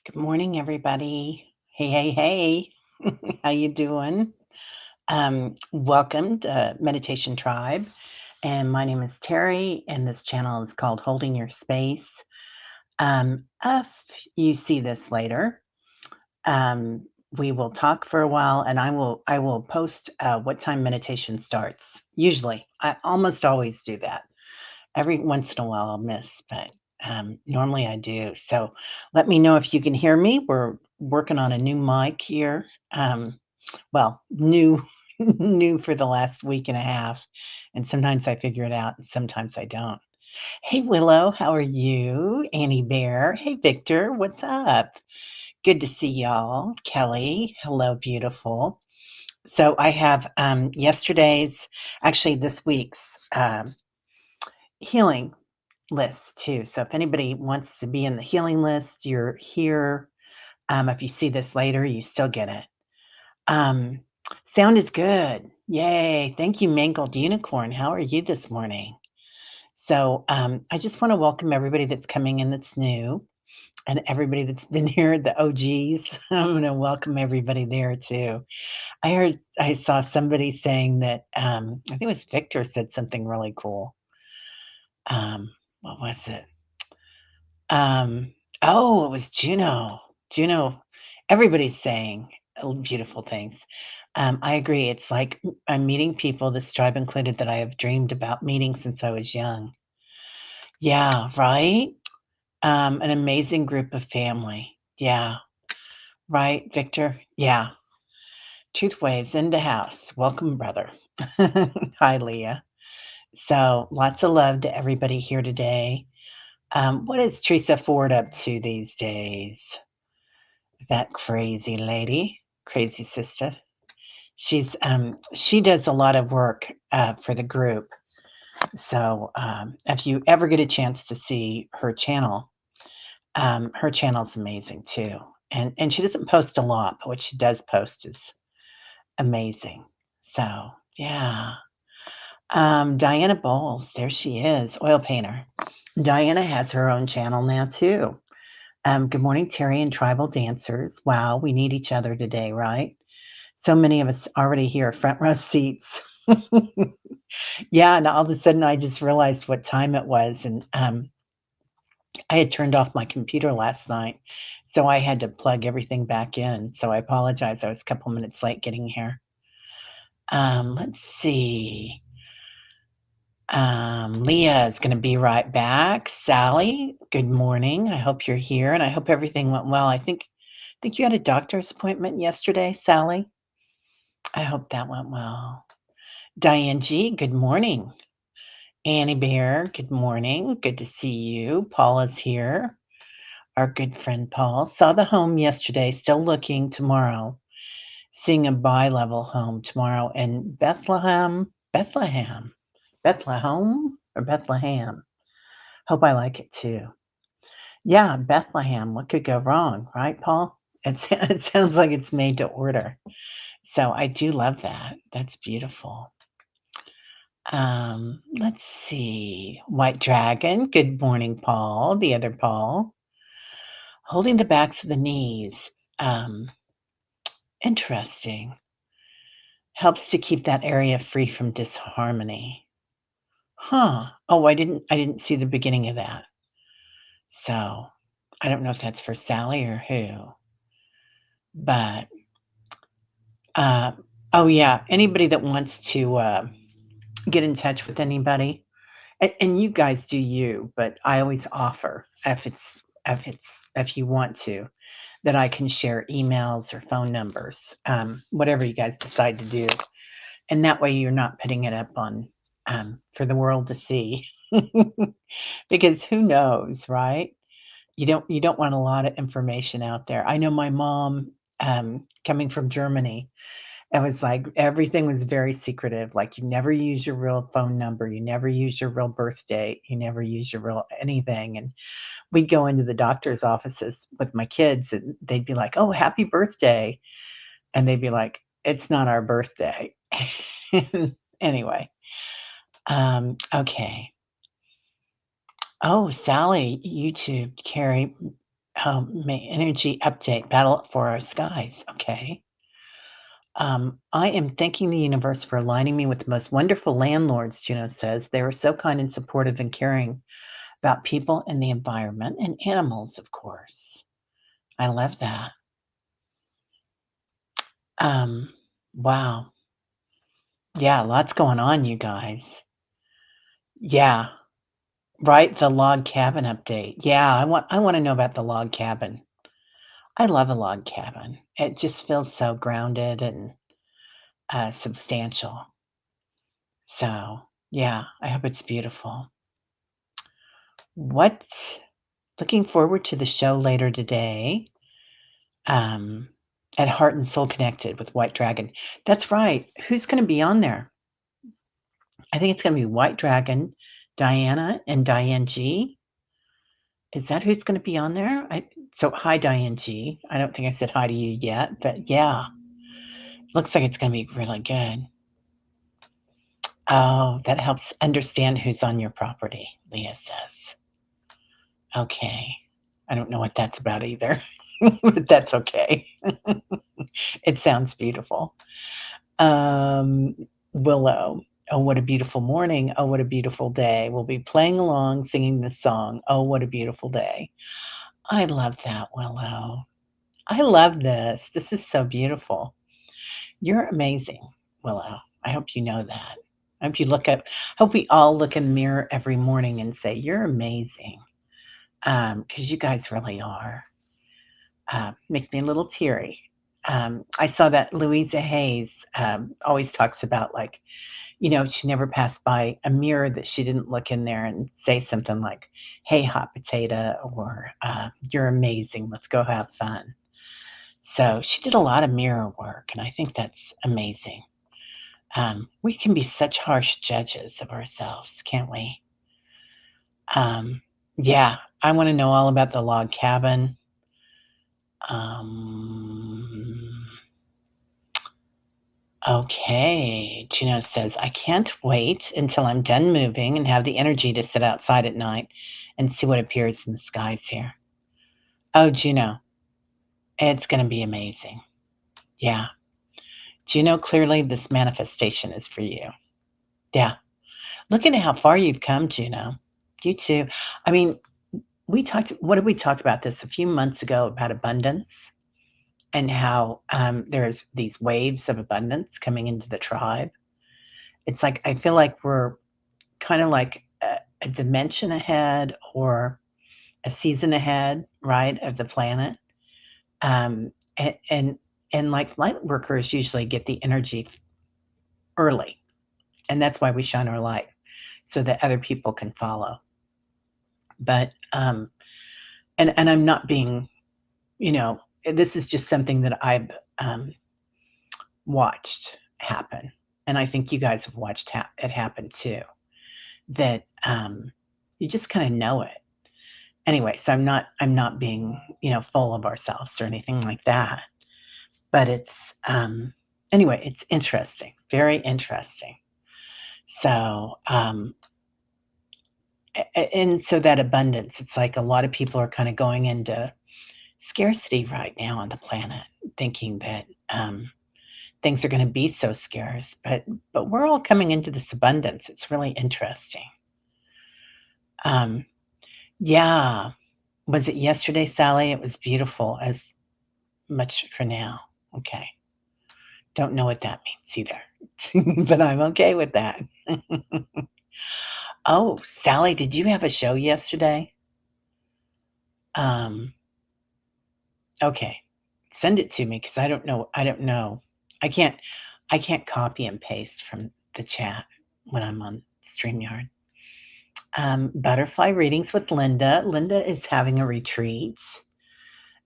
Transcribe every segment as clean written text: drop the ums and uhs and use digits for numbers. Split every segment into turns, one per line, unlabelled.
Good morning, everybody. Hey, hey, hey. How you doing? Welcome to Meditation Tribe. And my name is Terry, and this channel is called Holding Your Space. If you see this later, we will talk for a while, and I will post what time meditation starts. Usually, I almost always do that. Every once in a while I'll miss, but normally I do. So let me know if you can hear me. We're working on a new mic here. New new for the last week and a half. And sometimes I figure it out and sometimes I don't. Hey Willow, how are you? Annie Bear. Hey Victor, what's up? Good to see y'all. Kelly, hello, beautiful. So I have yesterday's, actually this week's healing list too. So if anybody wants to be in the healing list, you're here. If you see this later, you still get it. Um, Sound is good. Yay. Thank you, Mangled Unicorn. How are you this morning? So I just want to welcome everybody that's coming in that's new and everybody that's been here, the OGs. I'm going to welcome everybody there too. I saw somebody saying that, I think it was Victor said something really cool. What was it? Um, oh, it was Juno. Juno, everybody's saying beautiful things. I agree. It's like I'm meeting people, this tribe included, that I have dreamed about meeting since I was young. Yeah, right? An amazing group of family. Yeah, right, Victor? Yeah. Truth Waves in the house. Welcome, brother. Hi, Leah. So lots of love to everybody here today. What is Teresa Ford up to these days? That crazy lady, crazy sister. She does a lot of work for the group. So if you ever get a chance to see her channel's amazing too. And she doesn't post a lot, but what she does post is amazing. So yeah. Diana Bowles, there she is, oil painter. Diana has her own channel now too. Good morning, Terry and Tribal Dancers. Wow, we need each other today, right? So many of us already here, front row seats. Yeah, and all of a sudden I just realized what time it was, and I had turned off my computer last night, so I had to plug everything back in. So I apologize. I was a couple minutes late getting here. Let's see. Leah is going to be right back. Sally, good morning. I hope you're here, and I hope everything went well. I think you had a doctor's appointment yesterday, Sally. I hope that went well. Diane G, good morning. Annie Bear, good morning. Good to see you. Paula's here. Our good friend Paul. Saw the home yesterday, still looking tomorrow. Seeing a bi-level home tomorrow in Bethlehem or Bethlehem. Hope I like it too. Yeah, Bethlehem. What could go wrong, right, Paul? It sounds like it's made to order. So I do love that. That's beautiful. Let's see. White Dragon. Good morning, Paul. The other Paul. Holding the backs of the knees. Um, Interesting. Helps to keep that area free from disharmony. Huh. Oh, I didn't see the beginning of that. So I don't know if that's for Sally or who. But uh oh yeah, anybody that wants to get in touch with anybody, and you guys do you, but I always offer if you want to, that I can share emails or phone numbers, whatever you guys decide to do, and that way you're not putting it up on for the world to see, because who knows, right? You don't want a lot of information out there. I know my mom, coming from Germany, it was like everything was very secretive. Like you never use your real phone number, you never use your real birth date, you never use your real anything. And we'd go into the doctor's offices with my kids, and they'd be like, "Oh, happy birthday," and they'd be like, "It's not our birthday." Anyway, okay. Oh, Sally, YouTube, Carrie. Energy update, battle for our skies. Okay. I am thanking the universe for aligning me with the most wonderful landlords, Juno says. They were so kind and supportive and caring about people and the environment and animals, of course. I love that. Um, wow. Yeah, lots going on, you guys. Yeah, right. The log cabin update. Yeah, I want to know about the log cabin. I love a log cabin. It just feels so grounded and substantial. So, yeah, I hope it's beautiful. What Looking forward to the show later today, um, at Heart and Soul Connected with White Dragon. That's right. Who's gonna be on there? I think it's gonna be White Dragon, Diana, and Diane G. Is that who's gonna be on there? Hi, Diane G. I don't think I said hi to you yet, but yeah, looks like it's gonna be really good. Oh, that helps understand who's on your property, Leah says. Okay. I don't know what that's about either, but that's okay. It sounds beautiful. Um, Willow. Oh, what a beautiful morning. Oh, what a beautiful day. We'll be playing along, singing this song. Oh, what a beautiful day. I love that, Willow. I love this. This is so beautiful. You're amazing, Willow. I hope you know that. Hope we all look in the mirror every morning and say, "You're amazing." Because you guys really are. Makes me a little teary. I saw that Louisa Hayes always talks about, like, she never passed by a mirror that she didn't look in there and say something like, "Hey, hot potato," or "You're amazing. Let's go have fun." So she did a lot of mirror work, and I think that's amazing. We can be such harsh judges of ourselves, can't we? Um, yeah, I want to know all about the log cabin. Um, okay, Juno says, I can't wait until I'm done moving and have the energy to sit outside at night and see what appears in the skies here. Oh, Juno, it's going to be amazing. Yeah. Juno, clearly this manifestation is for you. Yeah. Look at how far you've come, Juno. You too. I mean, what did we talk about this a few months ago about abundance and how there's these waves of abundance coming into the tribe? It's like, I feel like we're kind of like a dimension ahead or a season ahead, right, of the planet. And, like light workers usually get the energy early, and that's why we shine our light so that other people can follow. But and I'm not being, this is just something that I've watched happen, and I think you guys have watched it happen too. That you just kind of know it. Anyway, so I'm not being, full of ourselves or anything like that. But it's anyway, it's interesting, very interesting. So and so that abundance, it's like a lot of people are kind of going into scarcity right now on the planet, thinking that things are going to be so scarce, but we're all coming into this abundance. It's really interesting. Um, yeah, was it yesterday, Sally? It was beautiful as much for now. Okay. Don't know what that means either, but I'm okay with that. Oh, Sally, did you have a show yesterday? Um, okay. Send it to me because I don't know. I can't I can't copy and paste from the chat when I'm on StreamYard. Butterfly readings with Linda. Linda is having a retreat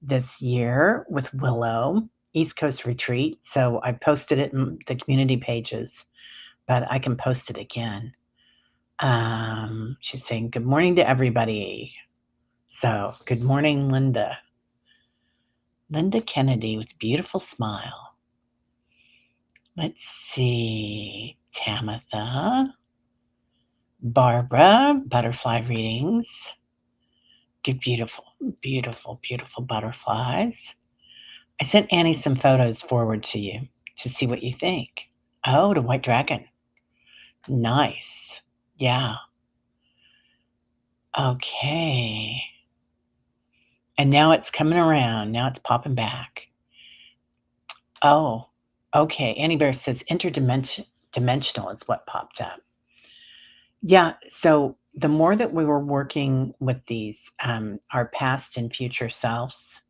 this year with Willow, East Coast retreat. So I posted it in the community pages, but I can post it again. She's saying, good morning to everybody. So, good morning, Linda. Linda Kennedy with a beautiful smile. Let's see. Tamitha. Barbara, butterfly readings. Beautiful, beautiful, beautiful butterflies. I sent Annie some photos forward to you to see what you think. Oh, the white dragon. Nice. Yeah. Okay. And now it's coming around. Now it's popping back. Oh, okay. Annie Bear says interdimensional is what popped up. Yeah. So the more that we were working with these, our past and future selves,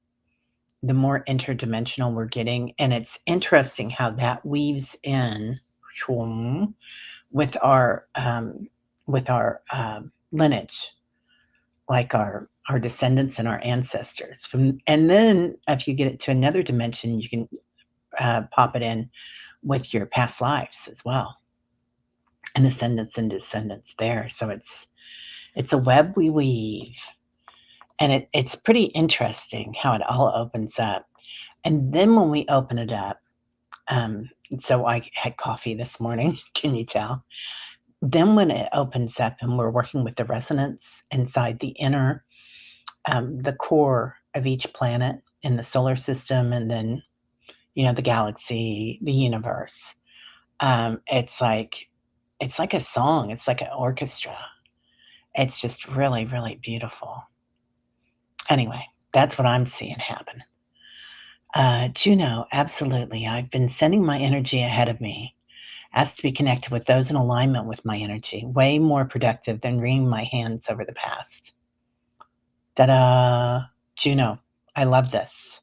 the more interdimensional we're getting. And it's interesting how that weaves in with our lineage, like our descendants and our ancestors. And then if you get it to another dimension, you can pop it in with your past lives as well, and ascendants and descendants there. So it's a web we weave, and it's pretty interesting how it all opens up. And then when we open it up, um, so I had coffee this morning. Can you tell? Then when it opens up and we're working with the resonance inside the inner, the core of each planet in the solar system, and then the galaxy, the universe. It's like a song. It's like an orchestra. It's just really, really beautiful. Anyway, that's what I'm seeing happen. Juno, absolutely. I've been sending my energy ahead of me. Asked to be connected with those in alignment with my energy. Way more productive than wringing my hands over the past. Ta-da! Juno, I love this.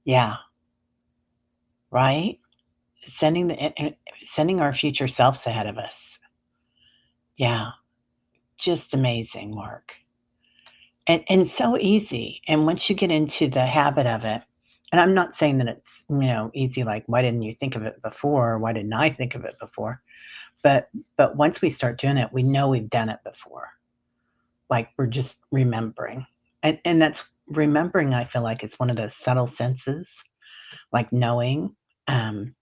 Yeah, right? Sending our future selves ahead of us. Yeah, just amazing work. And so easy. And once you get into the habit of it, and I'm not saying that it's, easy, like, why didn't you think of it before? Why didn't I think of it before? But once we start doing it, we know we've done it before. Like, we're just remembering. And that's remembering, I feel like, is one of those subtle senses, like knowing, um,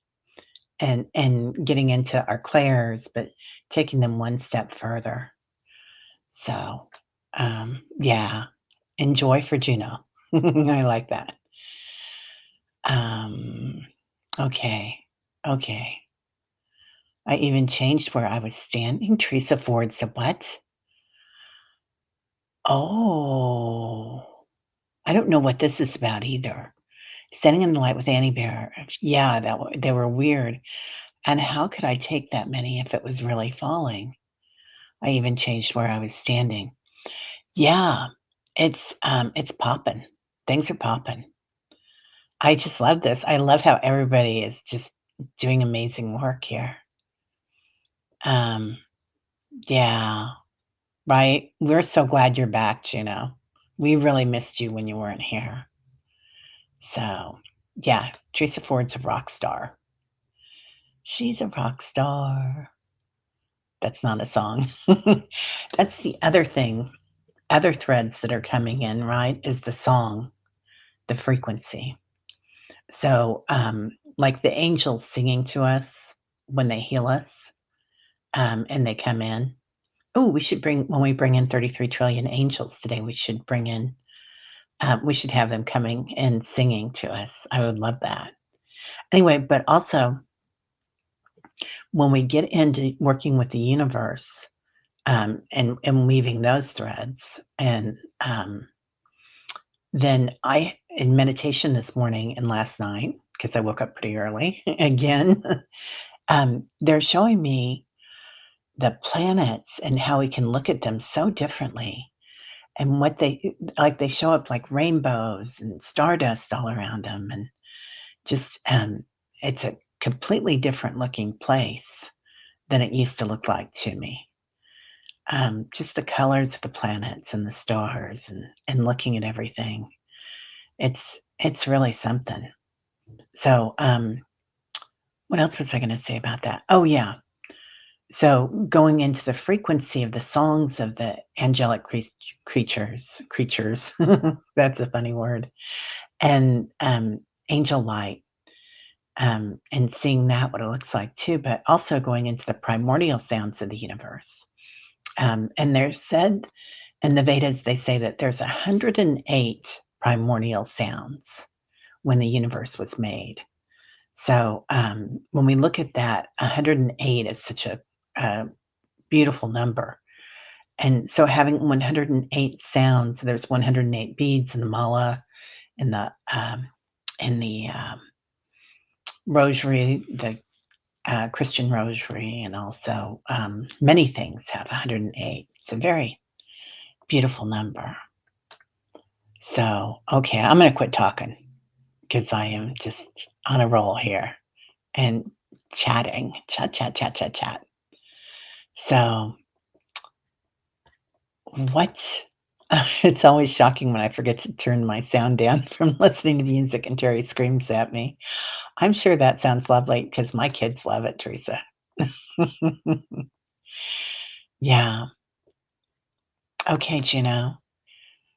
and getting into our clairs, but taking them one step further. So, yeah, enjoy for Juno. I like that. Um, okay, okay. I even changed where I was standing. Teresa Ford said, "What? Oh, I don't know what this is about either." Standing in the light with Annie Bear. Yeah, they were weird. And how could I take that many if it was really falling? I even changed where I was standing. Yeah, it's popping. Things are popping. I just love this. I love how everybody is just doing amazing work here. Um, yeah, right? We're so glad you're back, Juno. We really missed you when you weren't here. So, yeah, Teresa Ford's a rock star. She's a rock star. That's not a song. That's the other thing, other threads that are coming in, right? Is the song, the frequency. So, like the angels singing to us when they heal us, and they come in. Oh, when we bring in 33 trillion angels today, we should have them coming and singing to us. I would love that. Anyway, but also when we get into working with the universe, and weaving those threads, and then in meditation this morning and last night, because I woke up pretty early again, they're showing me the planets and how we can look at them so differently, and what they show up like rainbows and stardust all around them, and just it's a completely different looking place than it used to look like to me. Just the colors of the planets and the stars, and looking at everything. It's really something. So, what else was I gonna say about that? Oh, yeah. So, going into the frequency of the songs of the angelic creatures, that's a funny word, and, angel light, and seeing that, what it looks like too, but also going into the primordial sounds of the universe. And there's said In the Vedas, they say that there's 108 primordial sounds when the universe was made. So, when we look at that, 108 is such a beautiful number. And so having 108 sounds, there's 108 beads in the mala, in the rosary, the Christian rosary, and also many things have 108. It's a very beautiful number. So, okay, I'm going to quit talking because I am just on a roll here and chatting, chat, chat, chat, chat, chat. So, what? It's always shocking when I forget to turn my sound down from listening to music and Terry screams at me. I'm sure that sounds lovely because my kids love it, Teresa. Yeah. Okay, Juno.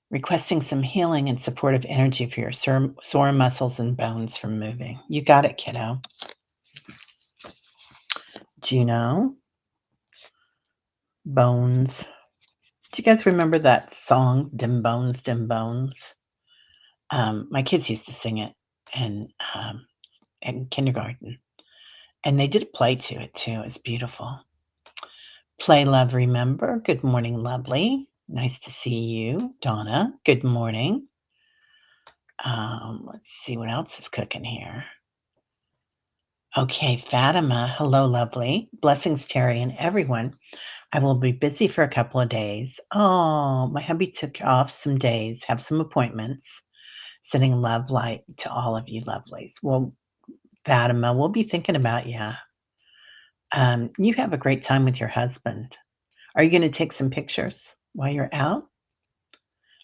Requesting some healing and supportive energy for your sore muscles and bones from moving. You got it, kiddo. Juno, bones. Do you guys remember that song, Dim Bones, Dim Bones? My kids used to sing it in kindergarten, and they did a play to it too. It's beautiful. Play, love, remember. Good morning, lovely. Nice to see you, Donna. Good morning. Let's see what else is cooking here. Okay, Fatima. Hello, lovely. Blessings, Terry, and everyone. I will be busy for a couple of days. Oh, my hubby took off some days, have some appointments. Sending love light to all of you lovelies. Well, Fatima, we'll be thinking about you. You have a great time with your husband. Are you going to take some pictures while you're out?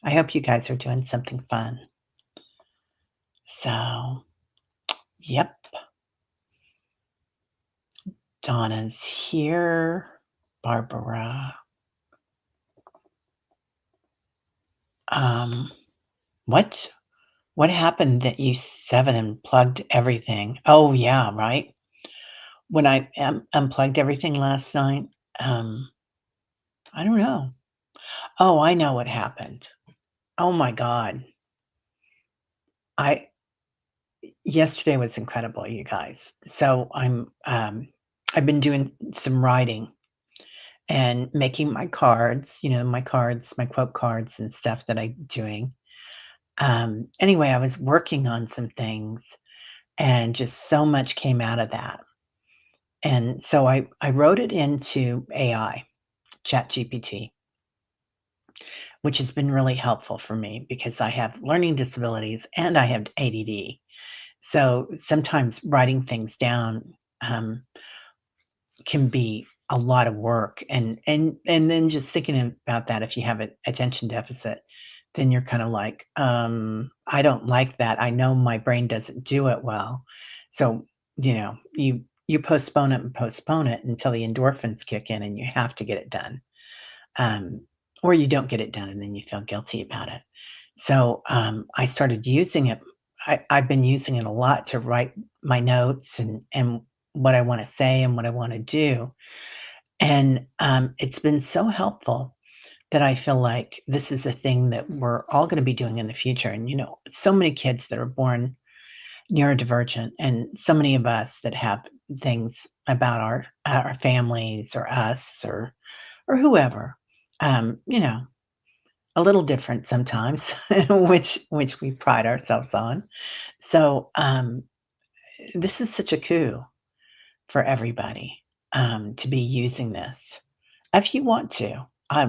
I hope you guys are doing something fun. So, yep. Donna's here. Barbara. What? What happened that you 7 unplugged everything? Oh, yeah, right. When I unplugged everything last night, I don't know. Oh, I know what happened. Oh my god. I Yesterday was incredible, you guys. So I've been doing some writing and making my cards, my cards, my quote cards and stuff that I'm doing. Anyway, I was working on some things and just so much came out of that. And so I wrote it into AI, ChatGPT, which has been really helpful for me because I have learning disabilities and I have ADD. So sometimes writing things down can be a lot of work, and then just thinking about that, if you have an attention deficit, then you're kind of like, I don't like that. I know my brain doesn't do it well, so you postpone it and postpone it until the endorphins kick in, and you have to get it done, um, or you don't get it done, and then you feel guilty about it. So I started using it. I've been using it a lot to write my notes and what I want to say and what I want to do. And it's been so helpful that I feel like this is a thing that we're all going to be doing in the future. And, so many kids that are born neurodivergent, and so many of us that have things about our families or us or whoever, um, you know, a little different sometimes, which we pride ourselves on. So this is such a coup for everybody to be using this if you want to.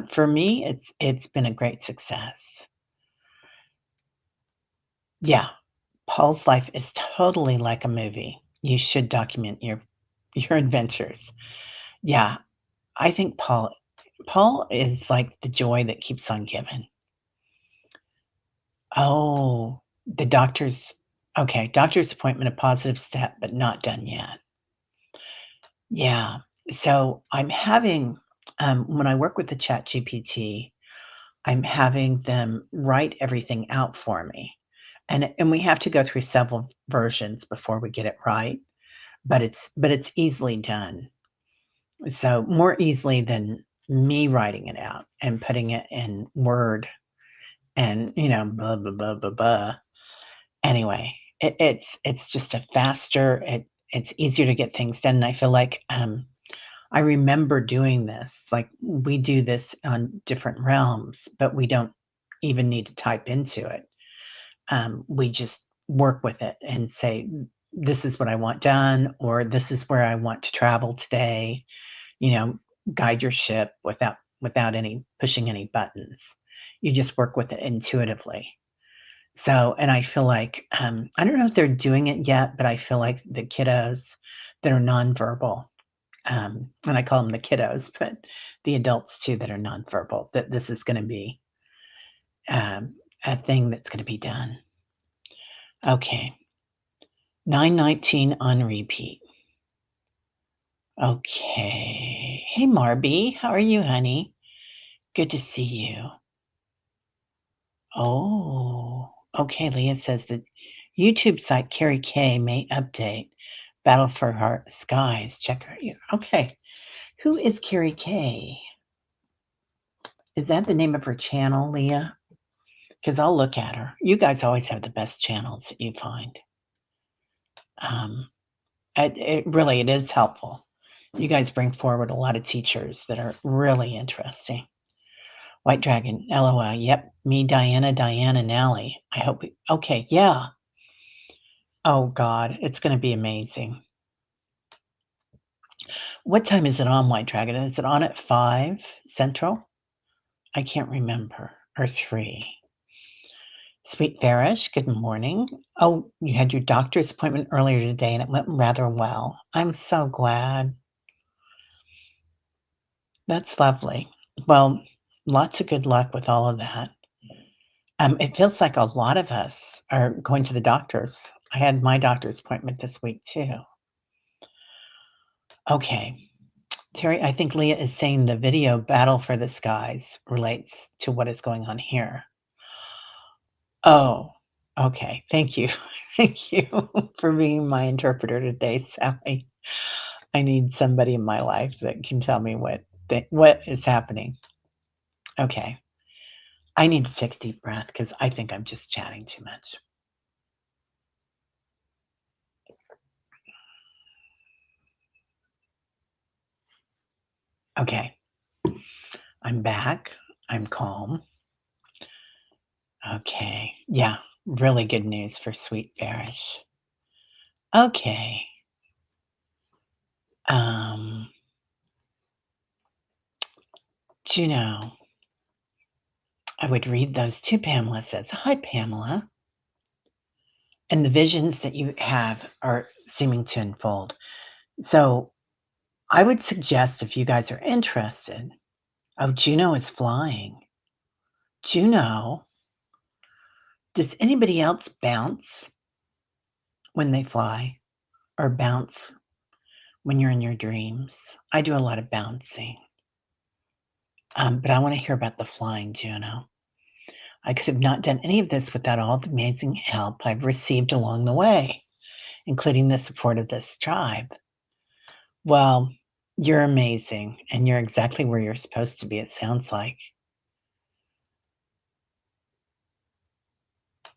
For me, it's been a great success. Yeah, Paul's life is totally like a movie. You should document your adventures. Yeah, I think Paul is like the joy that keeps on giving. Oh, the doctor's okay. Doctor's appointment, a positive step, but not done yet. Yeah. So I'm having when I work with the Chat GPT, I'm having them write everything out for me. And we have to go through several versions before we get it right, but it's easily done. So more easily than me writing it out and putting it in Word and, blah, blah, blah, blah, blah. Anyway, it's just a faster it's easier to get things done, and I feel like, I remember doing this, like, we do this on different realms, but we don't even need to type into it. We just work with it and say, "This is what I want done," or "This is where I want to travel today." You know, guide your ship without any pushing any buttons. You just work with it intuitively. So, and I feel like, I don't know if they're doing it yet, but I feel like the kiddos that are nonverbal, and I call them the kiddos, but the adults too that are nonverbal, that this is gonna be, um, a thing that's gonna be done. Okay, 919 on repeat. Okay. Hey, Marby, how are you, honey? Good to see you. Oh, okay. Leah says that YouTube site Carrie K may update Battle for Heart Skies. Check her. Okay. Who is Carrie K? Is that the name of her channel, Leah? Because I'll look at her. You guys always have the best channels that you find. Um, it is helpful. You guys bring forward a lot of teachers that are really interesting. White Dragon, LOL. Yep, me, Diana, and Allie. I hope. Okay, yeah. Oh God, it's going to be amazing. What time is it on, White Dragon? Is it on at 5 Central? I can't remember. Or 3. Sweet Farish, good morning. Oh, you had your doctor's appointment earlier today and it went rather well. I'm so glad. That's lovely. Well, lots of good luck with all of that. It feels like a lot of us are going to the doctors. I had my doctor's appointment this week too. Okay. Terry, I think Leah is saying the video Battle for the Skies relates to what is going on here. Oh, okay. Thank you. Thank you for being my interpreter today, Sally. I need somebody in my life that can tell me what is happening. Okay. I need to take a deep breath because I think I'm just chatting too much. Okay. I'm back. I'm calm. Okay. Yeah. Really good news for Sweet Farish. Okay. Um, Juno, I would read those to Pamela says, "Hi, Pamela." And the visions that you have are seeming to unfold. So I would suggest if you guys are interested, oh, Juno is flying. Juno, does anybody else bounce when they fly or bounce when you're in your dreams? I do a lot of bouncing. But I want to hear about the flying, Juno. I could have not done any of this without all the amazing help I've received along the way, including the support of this tribe. Well, you're amazing, and you're exactly where you're supposed to be, it sounds like.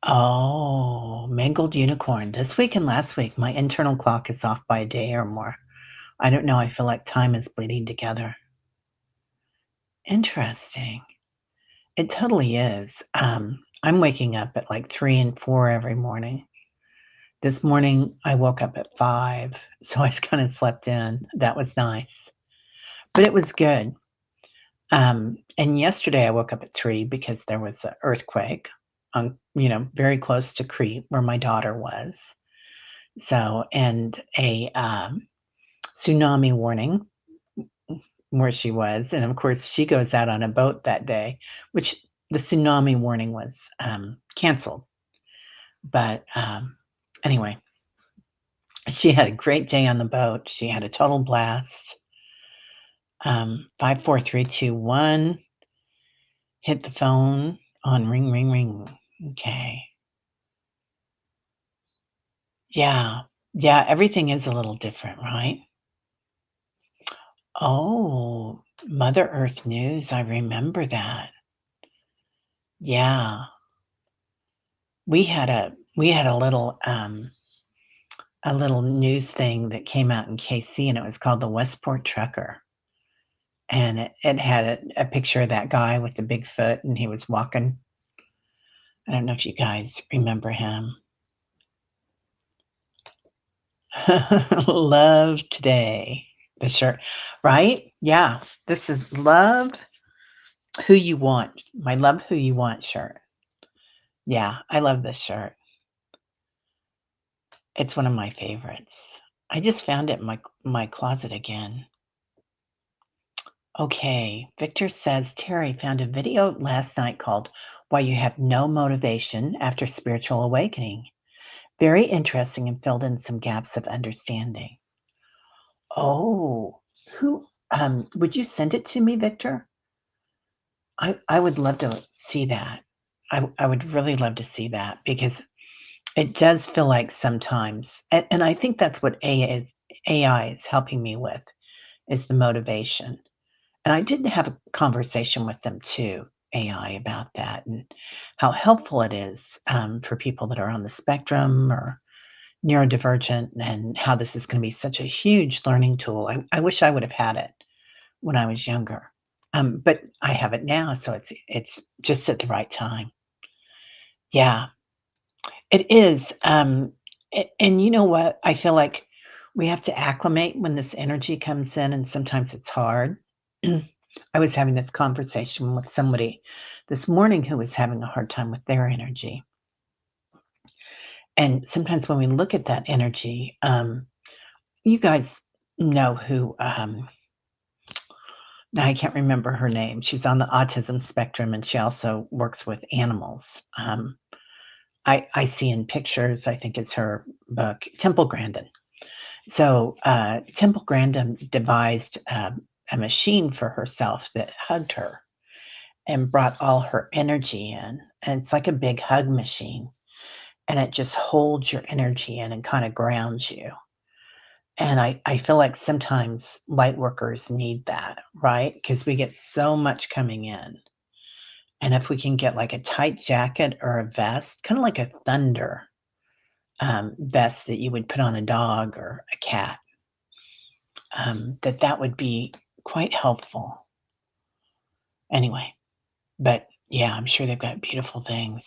Oh, mangled unicorn. This week and last week, my internal clock is off by a day or more. I don't know. I feel like time is bleeding together. Interesting. It totally is. I'm waking up at like 3 and 4 every morning. This morning, I woke up at 5, so I kind of slept in. That was nice, but it was good. And yesterday, I woke up at 3 because there was an earthquake very close to Crete where my daughter was. So, and a tsunami warning where she was. And of course, she goes out on a boat that day, which the tsunami warning was canceled. But anyway, she had a great day on the boat. She had a total blast. 54321. Hit the phone on ring, ring, ring. Okay. Yeah. Yeah. Everything is a little different, right? Oh. Mother Earth News, I remember that. Yeah. We had a little news thing that came out in KC, and it was called the Westport Trucker, and it had a picture of that guy with the big foot, and he was walking. I don't know if you guys remember him. Love today, the shirt, right? Yeah, this is love who you want. My love who you want shirt. Yeah, I love this shirt. It's one of my favorites. I just found it in my closet again. Okay, Victor says Terry found a video last night called Why You Have No Motivation After Spiritual Awakening. Very interesting and filled in some gaps of understanding. Oh, who would you send it to me, Victor? I would love to see that. I would really love to see that because it does feel like sometimes, and I think that's what AI is helping me with, is the motivation. And I did have a conversation with them too, AI, about that and how helpful it is for people that are on the spectrum or neurodivergent, and how this is going to be such a huge learning tool. I wish I would have had it when I was younger, but I have it now, so it's just at the right time. Yeah, it is. And you know what? I feel like we have to acclimate when this energy comes in, and sometimes it's hard. I was having this conversation with somebody this morning who was having a hard time with their energy. And sometimes when we look at that energy, you guys know who, now I can't remember her name. She's on the autism spectrum, and she also works with animals. I see in pictures, I think it's her book, Temple Grandin. So, Temple Grandin devised a machine for herself that hugged her and brought all her energy in. And it's like a big hug machine, and it just holds your energy in and kind of grounds you. And I feel like sometimes light workers need that, right? Because we get so much coming in. And if we can get like a tight jacket or a vest, kind of like a thunder vest that you would put on a dog or a cat, that would be quite helpful. Anyway, but yeah, I'm sure they've got beautiful things.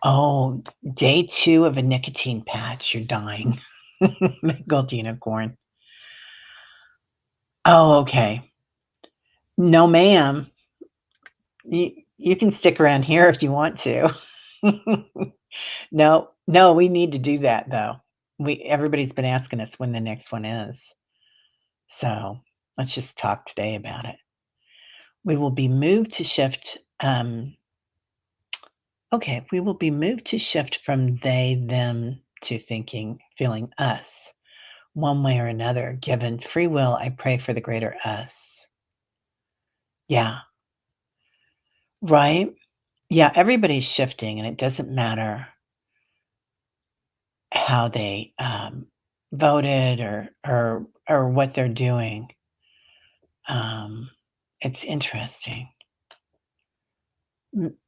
Oh, day 2 of a nicotine patch, you're dying. Gold unicorn. Oh, okay. No, ma'am. You can stick around here if you want to. No, no, we need to do that, though. We Everybody's been asking us when the next one is. So, let's just talk today about it. We will be moved to shift, okay, we will be moved to shift from they, them to thinking, feeling us. One way or another, given free will, I pray for the greater us. Yeah, right? Yeah, everybody's shifting, and it doesn't matter how they, voted or what they're doing. Um, it's interesting.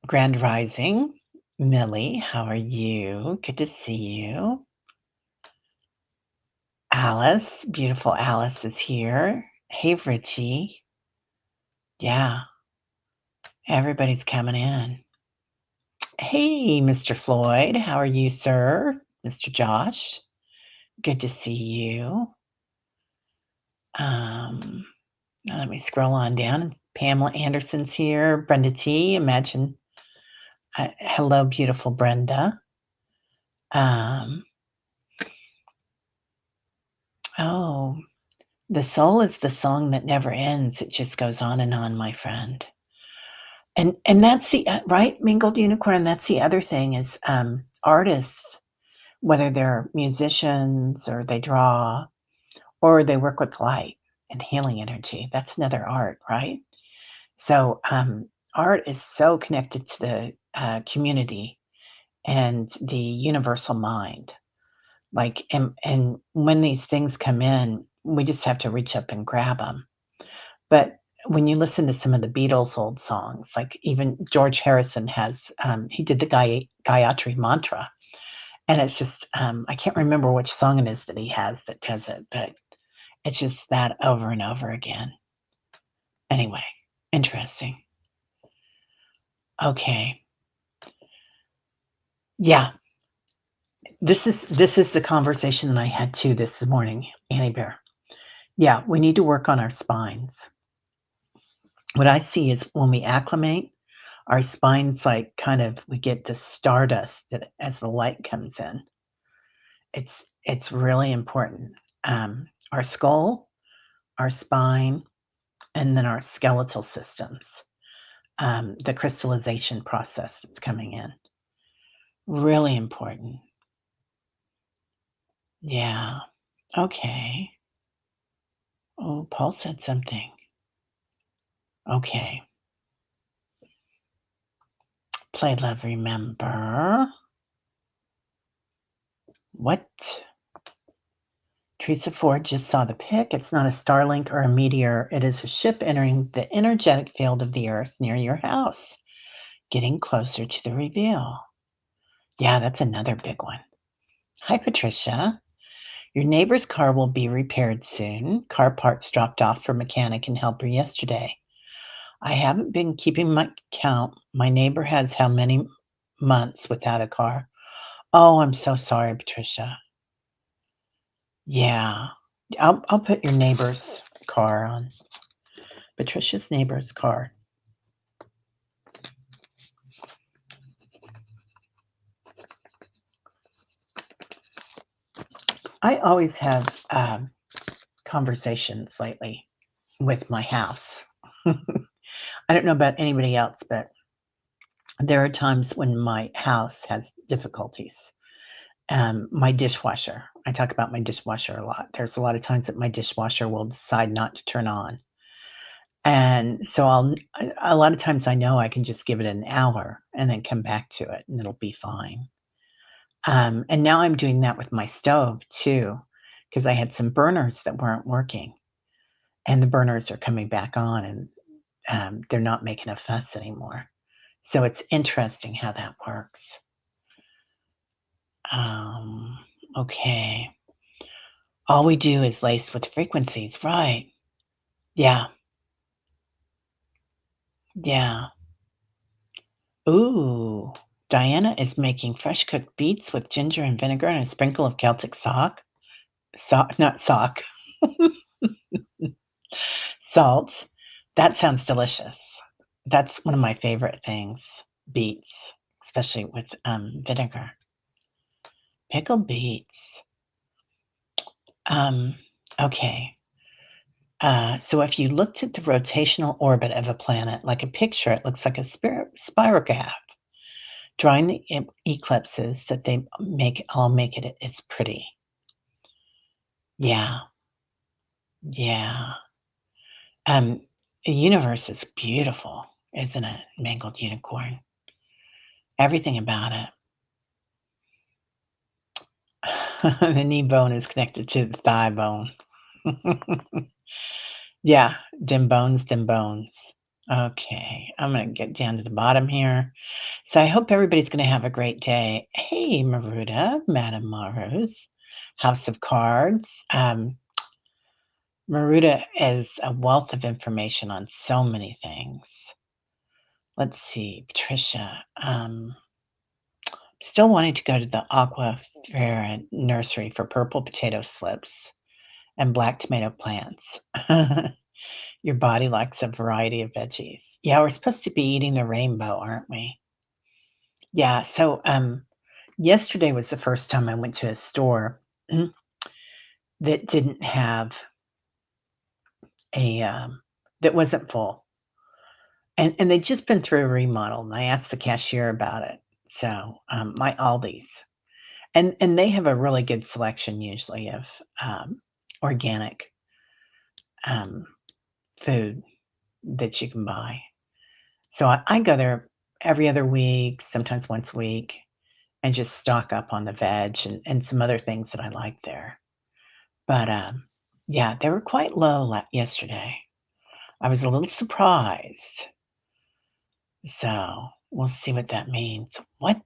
Grand Rising, Millie, how are you? Good to see you. Alice, beautiful Alice is here. Hey, Richie. Yeah, everybody's coming in. Hey, Mr. Floyd, how are you, sir? Mr. Josh, good to see you. Let me scroll on down. Pamela Anderson's here. Brenda T. Imagine. Hello, beautiful Brenda. Um, oh, the soul is the song that never ends. It just goes on, my friend. And that's the right, mingled unicorn. That's the other thing is artists, whether they're musicians or they draw or they work with light and healing energy. That's another art, right? So art is so connected to the community and the universal mind. Like, and when these things come in, we just have to reach up and grab them. But when you listen to some of the Beatles' old songs, like even George Harrison he did the Gayatri Mantra, and it's just, I can't remember which song it is that he has that does it, but it's just that over and over again. Anyway, interesting. Okay. Yeah, this is the conversation that I had too this morning, Annie Bear. Yeah, we need to work on our spines. What I see is when we acclimate, our spines like kind of we get this stardust that as the light comes in. It's really important. Our skull, our spine, and then our skeletal systems. The crystallization process that's coming in. Really important. Yeah. Okay. Oh, Paul said something. Okay. Play Love Remember. What? Teresa Ford just saw the pic. It's not a Starlink or a meteor. It is a ship entering the energetic field of the Earth near your house, getting closer to the reveal. Yeah, that's another big one. Hi, Patricia. Your neighbor's car will be repaired soon. Car parts dropped off for mechanic and helper yesterday. I haven't been keeping my count. My neighbor has how many months without a car? Oh, I'm so sorry, Patricia. Yeah. I'll put your neighbor's car on. Patricia's neighbor's car. I always have conversations lately with my house. I don't know about anybody else, but there are times when my house has difficulties. My dishwasher, I talk about my dishwasher a lot. There's a lot of times that my dishwasher will decide not to turn on. And so a lot of times I know I can just give it an hour and then come back to it and it'll be fine. And now I'm doing that with my stove too, because I had some burners that weren't working and the burners are coming back on and they're not making a fuss anymore. So it's interesting how that works. Um, okay. All we do is laced with frequencies, right? Yeah, yeah. Ooh, Diana is making fresh cooked beets with ginger and vinegar and a sprinkle of Celtic not sock, salt. That sounds delicious. That's one of my favorite things, beets, especially with vinegar. Pickled beets. Um, okay. So if you looked at the rotational orbit of a planet like a picture, it looks like a spirograph. Drawing the eclipses that they make it it's pretty. Yeah, yeah. Um, the universe is beautiful, isn't it? Mangled unicorn. Everything about it. The knee bone is connected to the thigh bone. Yeah, dim bones, dim bones. Okay, I'm gonna get down to the bottom here. So I hope everybody's gonna have a great day. Hey, Maruta, Madame Maru's House of Cards. Maruta is a wealth of information on so many things. Let's see, Patricia. Still wanting to go to the Aquafera nursery for purple potato slips and black tomato plants. Your body likes a variety of veggies. Yeah, we're supposed to be eating the rainbow, aren't we? Yeah, so yesterday was the first time I went to a store that didn't have a that wasn't full. And they'd just been through a remodel, and I asked the cashier about it. So, my Aldi's, and they have a really good selection usually of, organic, um, food that you can buy. So I go there every other week, sometimes once a week, and just stock up on the veg and some other things that I like there. But, yeah, they were quite low yesterday. I was a little surprised. So we'll see what that means. What?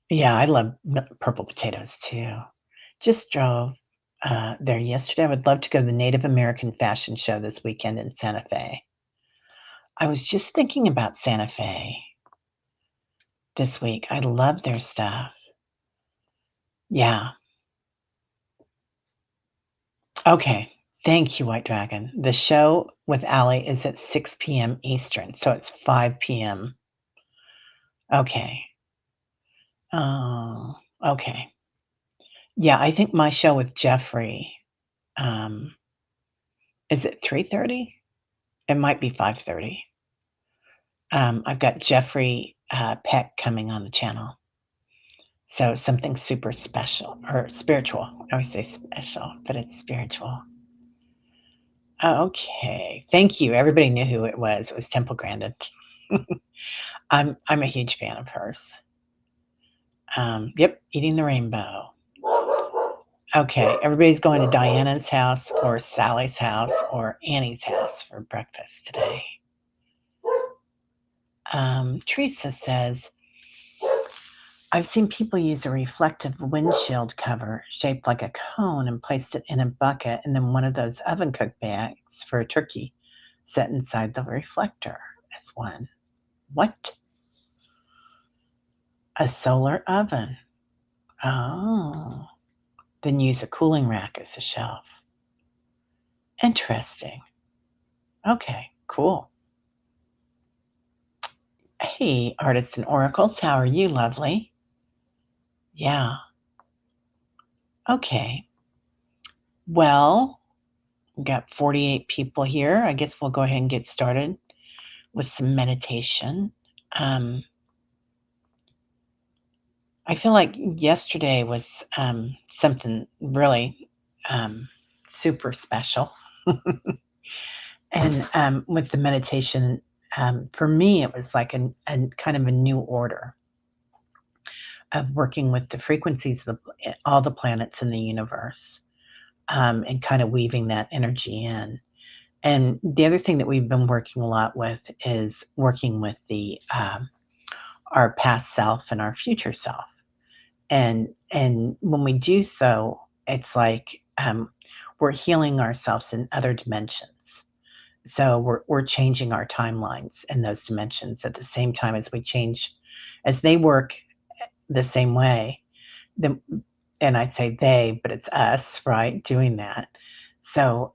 Yeah, I love purple potatoes too. Just drove there yesterday. I would love to go to the Native American Fashion Show this weekend in Santa Fe. I was just thinking about Santa Fe this week. I love their stuff. Yeah. Okay. Thank you, White Dragon. The show with Allie is at 6 p.m. Eastern, so it's 5 p.m. Okay. Oh, okay. Yeah, I think my show with Jeffrey, um, is it 3:30? It might be 5:30. I've got Jeffrey, Peck coming on the channel. So something super special or spiritual. I always say special, but it's spiritual. Okay. Thank you. Everybody knew who it was. It was Temple Grandin. I'm a huge fan of hers. Yep, eating the rainbow. Okay, everybody's going to Diana's house or Sally's house or Annie's house for breakfast today. Teresa says, I've seen people use a reflective windshield cover shaped like a cone and placed it in a bucket and then one of those oven cook bags for a turkey set inside the reflector as one. What? A solar oven. Oh. Then use a cooling rack as a shelf. Interesting. Okay, cool. Hey, artists and oracles, how are you, lovely? Yeah. Okay. Well, we've got 48 people here. I guess we'll go ahead and get started with some meditation. Um, I feel like yesterday was something really super special. And with the meditation, for me, it was like a kind of a new order of working with the frequencies of all the planets in the universe, and kind of weaving that energy in. And the other thing that we've been working a lot with is working with the our past self and our future self. And when we do so, it's like we're healing ourselves in other dimensions. So we're changing our timelines in those dimensions at the same time as we change, as they work the same way. Then, and I say they, but it's us, right, doing that. So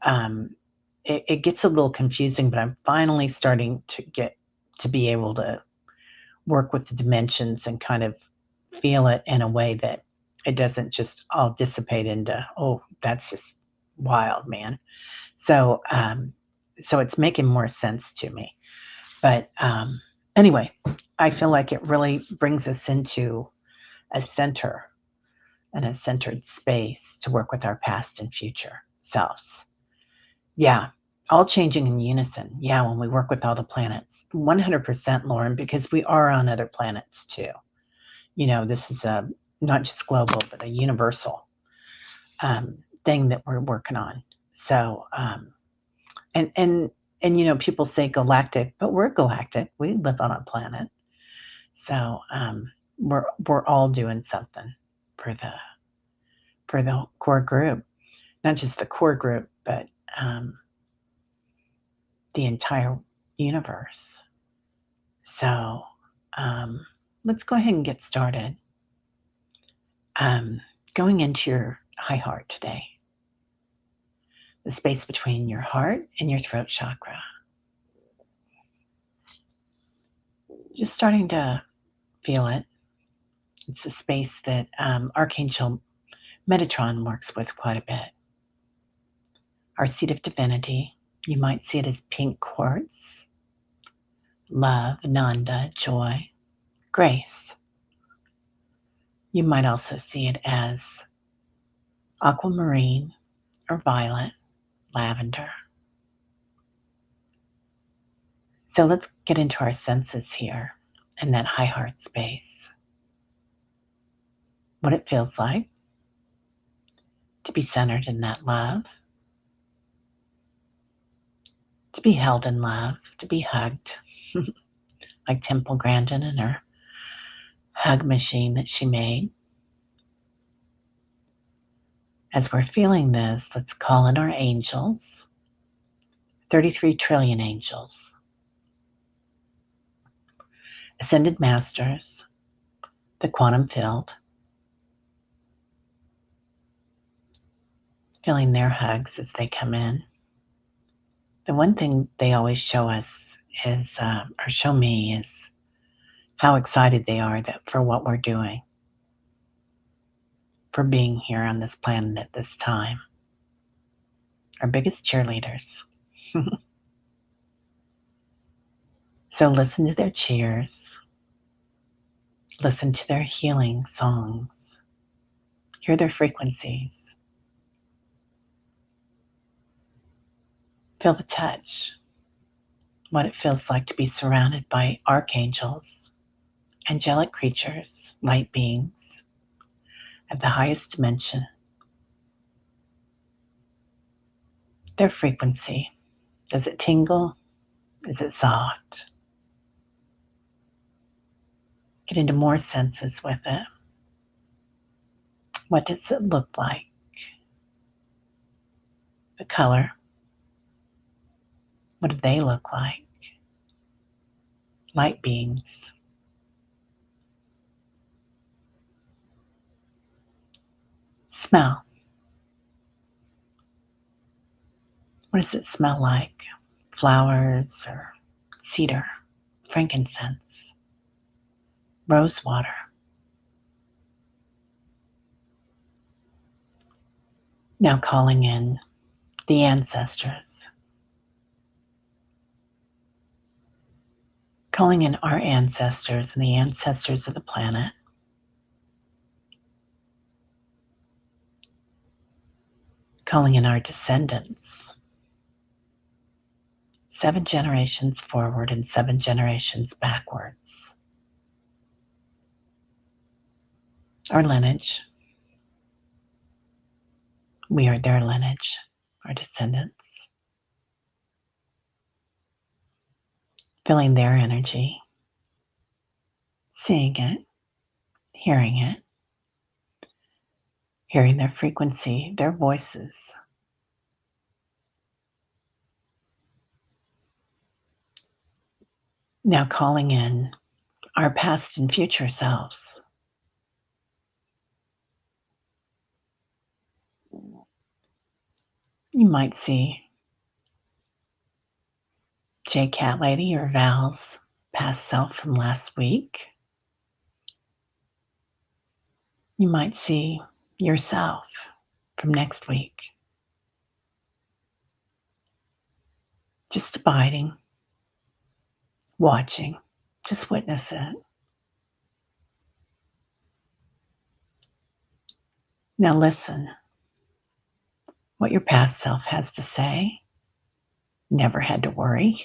it gets a little confusing, but I'm finally starting to get to be able to work with the dimensions and kind of feel it in a way that it doesn't just all dissipate into, oh, that's just wild, man. So so it's making more sense to me. But anyway, I feel like it really brings us into a center and a centered space to work with our past and future selves. Yeah, all changing in unison. Yeah, when we work with all the planets. 100%, Lauren, because we are on other planets too. You know, this is a not just global, but a universal thing that we're working on. So, and and and you know, people say galactic, but we're galactic. We live on a planet, so we're all doing something for the core group, not just the core group, but the entire universe. So um, let's go ahead and get started. Um, Going into your high heart today, the space between your heart and your throat chakra. Just starting to feel it. It's a space that Archangel Metatron works with quite a bit. Our seat of divinity, you might see it as pink quartz, love, Nanda, joy, grace. You might also see it as aquamarine or violet, lavender. So let's get into our senses here in that high heart space. What it feels like to be centered in that love, to be held in love, to be hugged, like Temple Grandin and her hug machine that she made. As we're feeling this, let's call in our angels, 33 trillion angels, ascended masters, the quantum field, feeling their hugs as they come in. The one thing they always show us is, or show me, is how excited they are for what we're doing, for being here on this planet at this time. Our biggest cheerleaders. So listen to their cheers, listen to their healing songs, hear their frequencies, feel the touch, what it feels like to be surrounded by archangels, angelic creatures, light beings of the highest dimension. Their frequency, does it tingle? Is it soft? Get into more senses with it. What does it look like? The color. What do they look like? Light beings. Smell. What does it smell like? Flowers or cedar, frankincense, rose water. Now calling in the ancestors. Calling in our ancestors and the ancestors of the planet. Calling in our descendants. 7 generations forward and 7 generations backwards. Our lineage. We are their lineage, our descendants. Feeling their energy. Seeing it. Hearing it. Hearing their frequency, their voices. Now calling in our past and future selves. You might see J Cat Lady or Val's past self from last week. You might see yourself from next week. Just abiding, watching, just witness it. Now listen what your past self has to say. Never had to worry.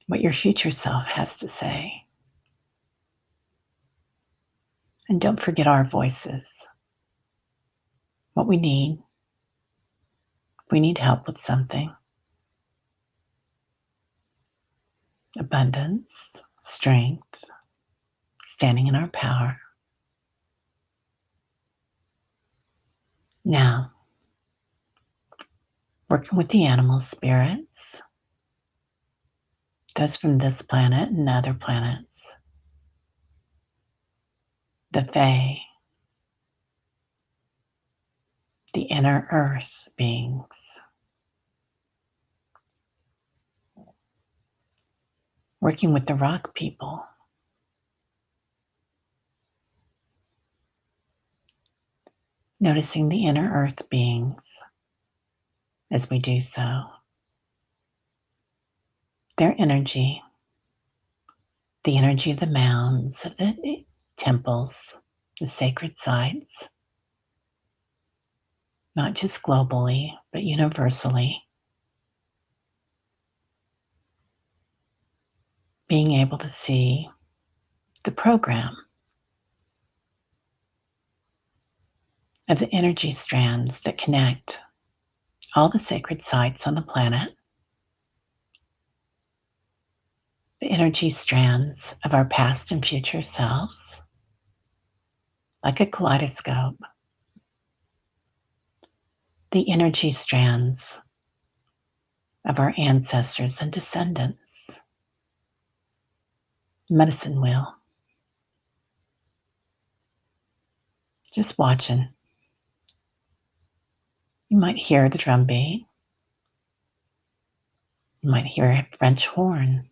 What your future self has to say. And don't forget our voices. What we need. If we need help with something. Abundance, strength, standing in our power. Now, working with the animal spirits, those from this planet and other planets, the Fae, the inner earth beings, working with the rock people, noticing the inner earth beings as we do so, their energy, the energy of the mounds, of the temples, the sacred sites, not just globally, but universally, being able to see the program of the energy strands that connect all the sacred sites on the planet, the energy strands of our past and future selves, like a kaleidoscope, the energy strands of our ancestors and descendants, medicine wheel, just watching. You might hear the drum beat. You might hear a French horn,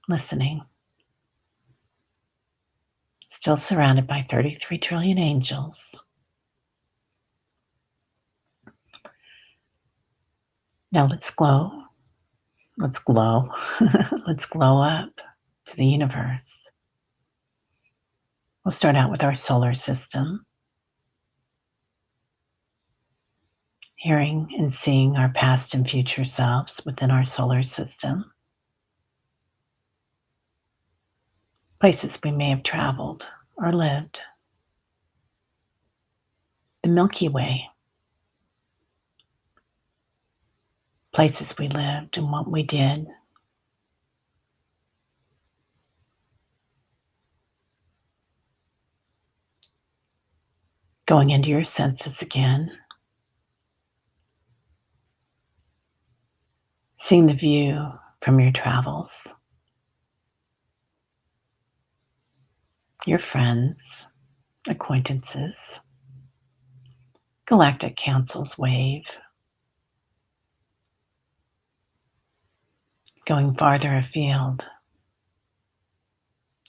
listening, still surrounded by 33 trillion angels. Now let's glow. Let's glow. Let's glow up to the universe. We'll start out with our solar system, hearing and seeing our past and future selves within our solar system, places we may have traveled or lived. The Milky Way, places we lived and what we did. Going into your senses again, seeing the view from your travels, your friends, acquaintances, galactic councils wave, going farther afield,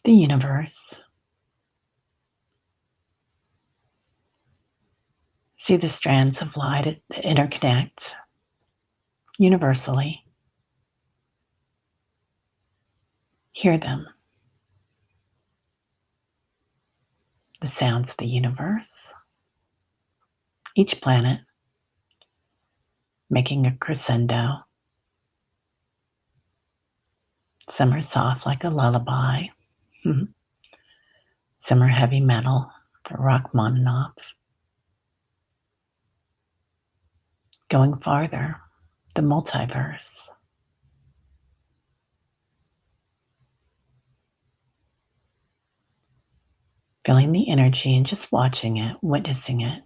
the universe. See the strands of light that interconnect universally. Hear them, the sounds of the universe. Each planet making a crescendo. Some are soft like a lullaby. Some are heavy metal for Rachmaninoff. Going farther, the multiverse. Feeling the energy and just watching it, witnessing it.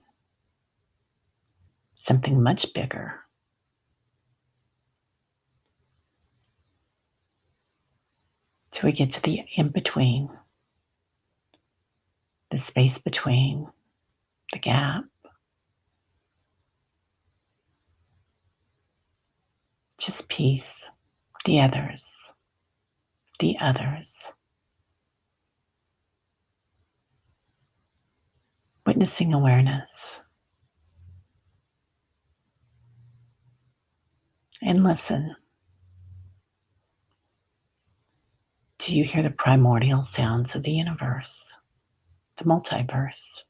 Something much bigger. Till we get to the in-between, the space between, the gap. Just peace, the others, the others. Witnessing awareness. And listen. Do you hear the primordial sounds of the universe, the multiverse?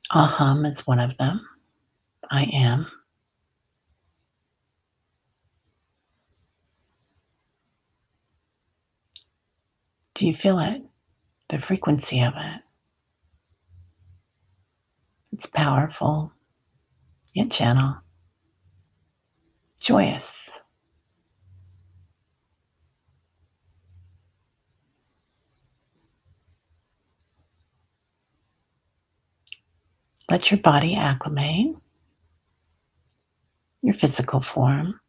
Aham is one of them. I am. Do you feel it? The frequency of it. It's powerful, yet gentle, joyous. Let your body acclimate, your physical form,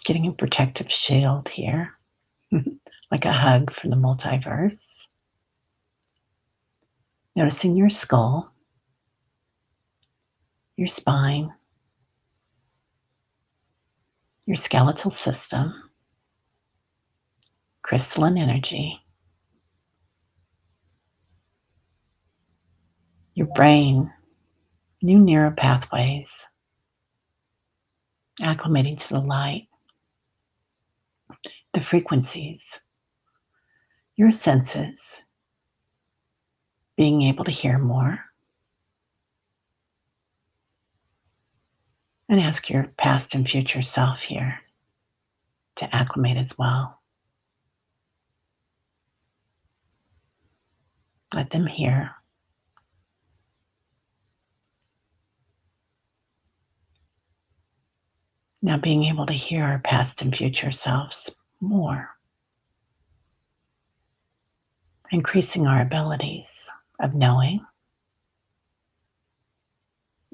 getting a protective shield here, like a hug from the multiverse. Noticing your skull, your spine, your skeletal system, crystalline energy, your brain, new neural pathways, acclimating to the light, the frequencies, your senses, being able to hear more, and ask your past and future self here to acclimate as well. Let them hear. Now being able to hear our past and future selves more, increasing our abilities of knowing,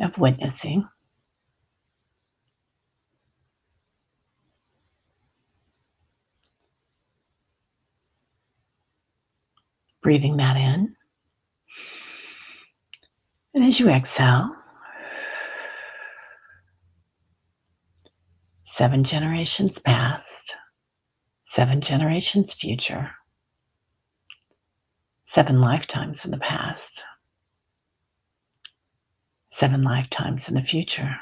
of witnessing, breathing that in. And as you exhale, 7 generations past, 7 generations future, 7 lifetimes in the past, 7 lifetimes in the future,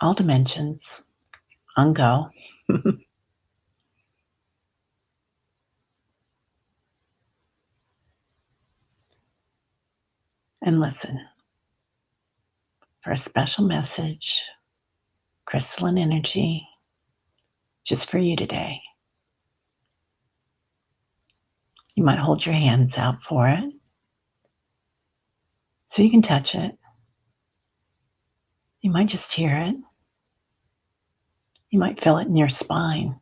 all dimensions on go. And listen for a special message, crystalline energy, just for you today. You might hold your hands out for it so you can touch it. You might just hear it. You might feel it in your spine,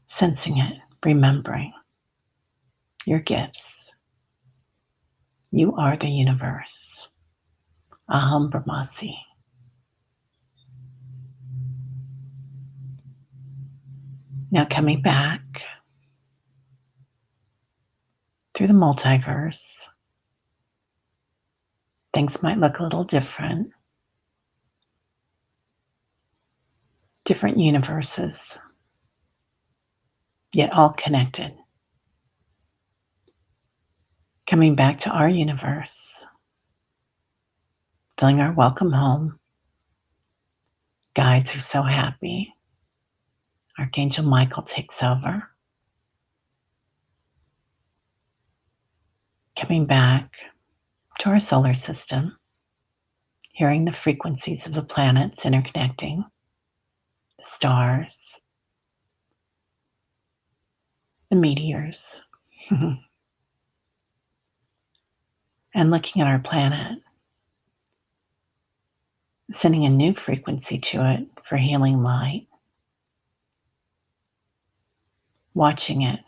sensing it, remembering your gifts. You are the universe. Aham Brahmasi. Now coming back through the multiverse, things might look a little different. Different universes, yet all connected. Coming back to our universe, feeling our welcome home. Guides are so happy. Archangel Michael takes over. Coming back to our solar system, hearing the frequencies of the planets interconnecting, the stars, the meteors, and looking at our planet, sending a new frequency to it for healing light, watching it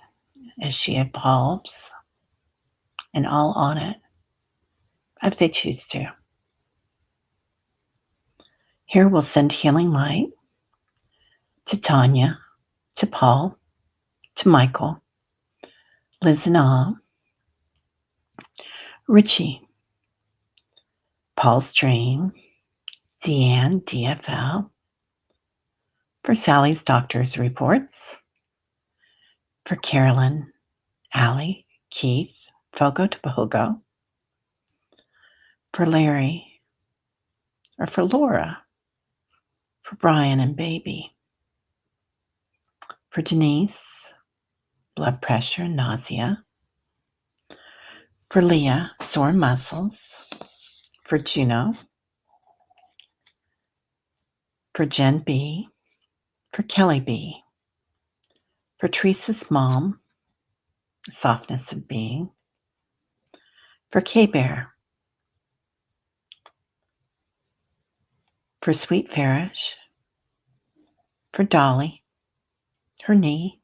as she evolves and all on it, if they choose to. Here we'll send healing light to Tanya, to Paul, to Michael, Liz and All, Richie, Paul's Dream, Deanne, DFL, for Sally's doctor's reports, for Carolyn, Allie, Keith, Fogo to Pogo, for Larry, or for Laura, for Brian and Baby, for Denise, blood pressure and nausea, for Leah, sore muscles, for Juno, for Jen B, for Kelly B, for Teresa's mom, softness of being, for K-Bear, for Sweet Farish, for Dolly, her knee,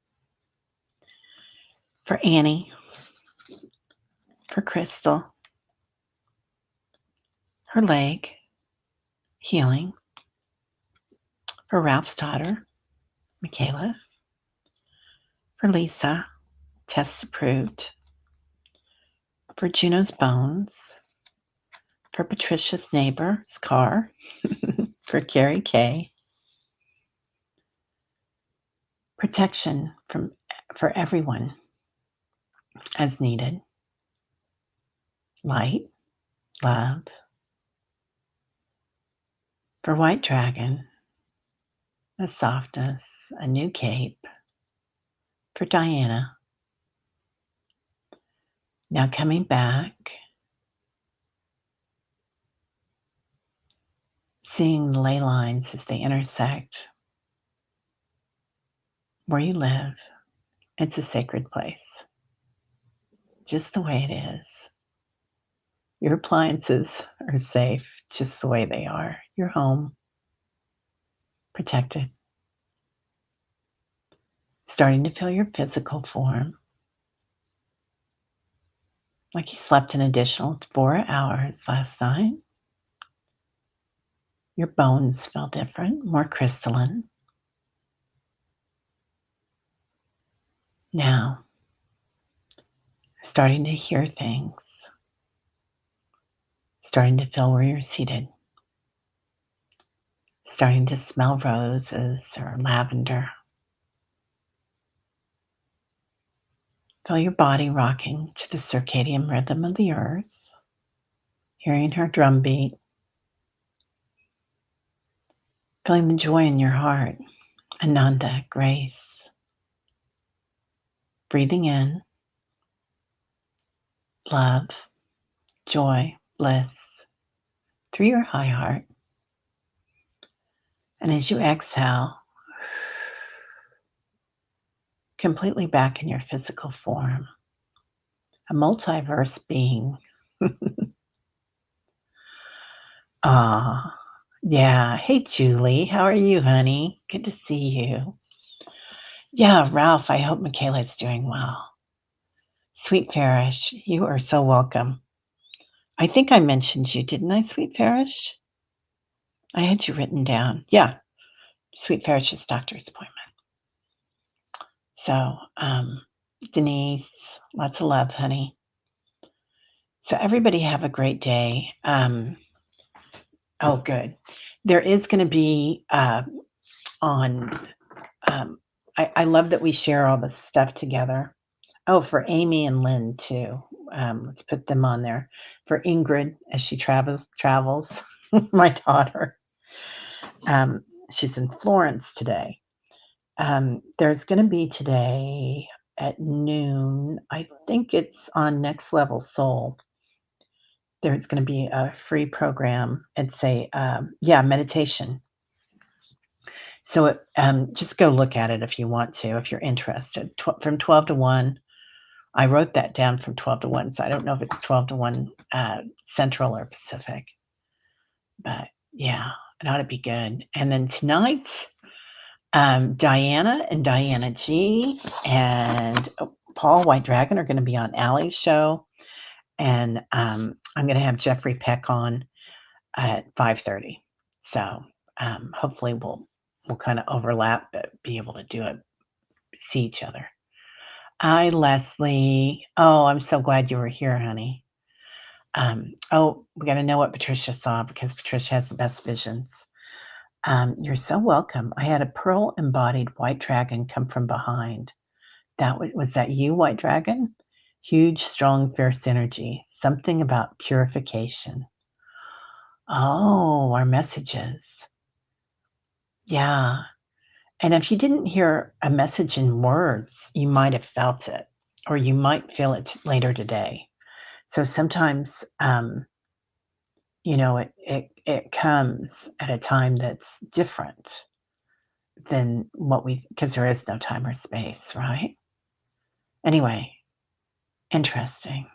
for Annie, for Crystal, her leg, healing, for Ralph's daughter, Michaela, for Lisa, tests approved, for Juno's bones, for Patricia's neighbor's car, for Carrie K, protection for everyone as needed, light, love, for White Dragon, a softness, a new cape, for Diana. Now coming back, seeing the ley lines as they intersect where you live, It's a sacred place, just the way it is. Your appliances are safe just the way they are. Your home, protected. Starting to feel your physical form, like you slept an additional 4 hours last night. Your bones feel different, more crystalline. Now, starting to hear things, starting to feel where you're seated, starting to smell roses or lavender. Feel your body rocking to the circadian rhythm of the earth, hearing her drumbeat, feeling the joy in your heart, Ananda, grace. Breathing in, love, joy, bliss through your high heart. And as you exhale, completely back in your physical form, a multiverse being. Ah, yeah. Hey, Julie. How are you, honey? Good to see you. Yeah, Ralph, I hope Michaela's doing well. Sweet Farish, you are so welcome. I think I mentioned you, didn't I, Sweet Farish? I had you written down. Yeah, Sweet Farish's doctor's appointment. So, Denise, lots of love, honey. So everybody have a great day. Oh, good. There is going to be on. I love that we share all this stuff together. Oh, for Amy and Lynn too. Let's put them on there. For Ingrid as she travels, my daughter. She's in Florence today. There's going to be today at noon. I think it's on Next Level Soul. There's going to be a free program. It's a meditation. So just go look at it if you want to, if you're interested. From 12 to 1. I wrote that down from 12 to 1, so I don't know if it's 12 to 1 Central or Pacific. But yeah, it ought to be good. And then tonight, Diana and Diana G and Paul White Dragon are going to be on Allie's show. And I'm going to have Jeffrey Peck on at 5:30. So hopefully we'll kind of overlap, but be able to do it, see each other. Hi, Leslie. Oh, I'm so glad you were here, honey. We got to know what Patricia saw because Patricia has the best visions. You're so welcome. I had a pearl embodied white dragon come from behind. Was that you, white dragon? Huge, strong, fierce energy. Something about purification. Oh, our messages. Yeah. And if you didn't hear a message in words, you might have felt it, or you might feel it later today. So sometimes, it comes at a time that's different than because there is no time or space, right? Anyway, interesting.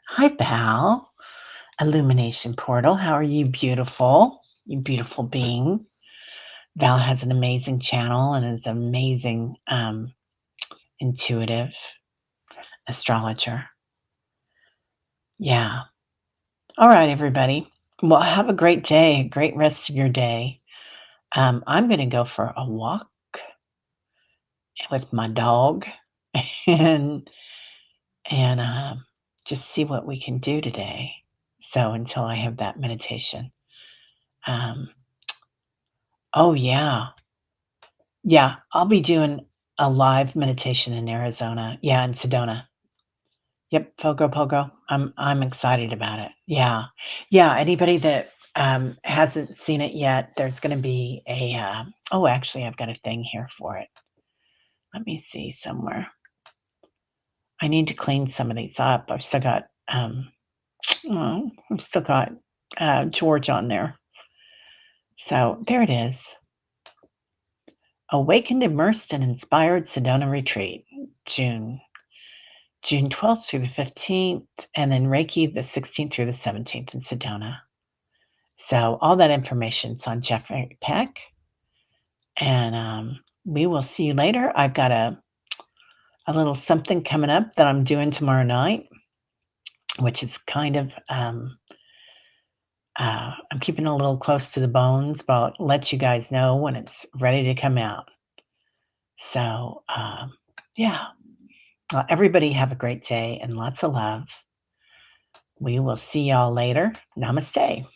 Hi, Val. Illumination Portal. How are you, beautiful? You beautiful being. Val has an amazing channel and is an amazing intuitive astrologer. Yeah. All right, everybody. Well, have a great day, a great rest of your day. I'm going to go for a walk with my dog and just see what we can do today. So until I have that meditation. Oh, yeah. Yeah, I'll be doing a live meditation in Arizona. Yeah, in Sedona. Yep, Fogo Pogo. I'm excited about it. Yeah. Yeah, anybody that hasn't seen it yet, there's going to be actually I've got a thing here for it. Let me see somewhere. I need to clean some of these up. I've still got George on there. So there it is. Awakened, immersed, and inspired Sedona retreat. June. June 12th through the 15th, and then Reiki the 16th through the 17th in Sedona. So all that information's on Jeffrey Peck, and we will see you later. I've got a little something coming up that I'm doing tomorrow night, which is kind of I'm keeping a little close to the bones, but I'll let you guys know when it's ready to come out. So yeah, everybody have a great day and lots of love. We will see y'all later. Namaste.